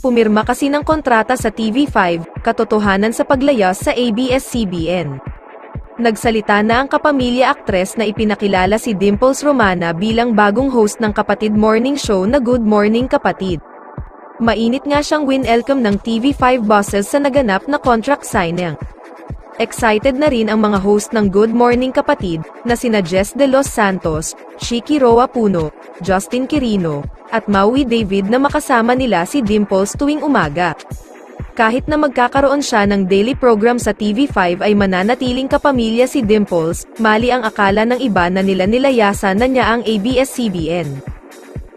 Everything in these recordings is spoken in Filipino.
pumirma kasi ng kontrata sa TV5, katotohanan sa paglayas sa ABS-CBN. Nagsalita na ang kapamilya aktres na ipinakilala si Dimples Romana bilang bagong host ng kapatid morning show na Good Morning Kapatid. Mainit nga siyang winelcome ng TV5 bosses sa naganap na contract signing. Excited na rin ang mga host ng Good Morning Kapatid, na sina Jess De Los Santos, Shiki Roa Puno, Justin Quirino, at Maui David na makasama nila si Dimples tuwing umaga. Kahit na magkakaroon siya ng daily program sa TV5 ay mananatiling kapamilya si Dimples, mali ang akala ng iba na nilayasan na niya ang ABS-CBN.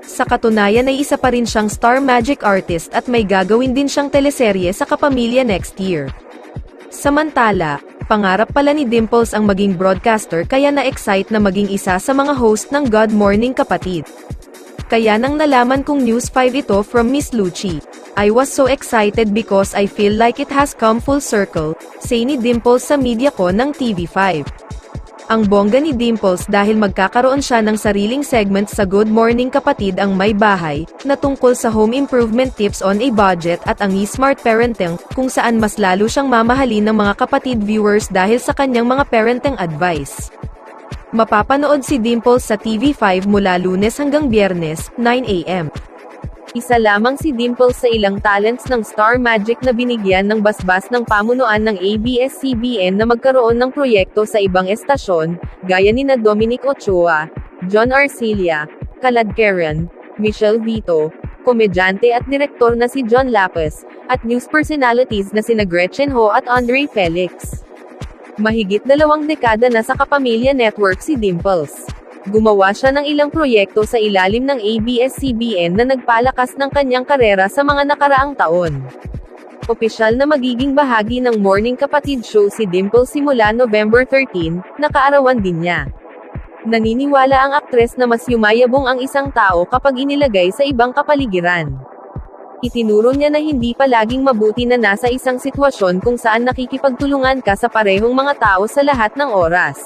Sa katunayan ay isa pa rin siyang Star Magic artist at may gagawin din siyang teleserye sa kapamilya next year. Samantala, pangarap pala ni Dimples ang maging broadcaster kaya na-excite na maging isa sa mga host ng Good Morning Kapatid. Kaya nang nalaman kong News 5 ito from Miss Lucci, I was so excited because I feel like it has come full circle, say ni Dimples sa media ko ng TV5. Ang bongga ni Dimples dahil magkakaroon siya ng sariling segment sa Good Morning Kapatid ang May Bahay, na tungkol sa home improvement tips on a budget at ang smart parenting, kung saan mas lalo siyang mamahalin ng mga kapatid viewers dahil sa kanyang mga parenting advice. Mapapanood si Dimples sa TV5 mula Lunes hanggang Biyernes, 9 AM. Isa lamang si Dimples sa ilang talents ng Star Magic na binigyan ng basbas ng pamunuan ng ABS-CBN na magkaroon ng proyekto sa ibang estasyon, gaya nina Dominic Ochoa, John Arcilla, Kalad Karen, Michelle Vito, komedyante at direktor na si John Lapus, at news personalities na sina Gretchen Ho at Andre Felix. Mahigit 2 dekada na sa Kapamilya Network si Dimples. Gumawa siya ng ilang proyekto sa ilalim ng ABS-CBN na nagpalakas ng kanyang karera sa mga nakaraang taon. Opisyal na magiging bahagi ng Morning Kapatid show si Dimples simula November 13, nakaarawan din niya. Naniniwala ang aktres na mas yumayabong ang isang tao kapag inilagay sa ibang kapaligiran. Itinuro niya na hindi palaging mabuti na nasa isang sitwasyon kung saan nakikipagtulungan ka sa parehong mga tao sa lahat ng oras.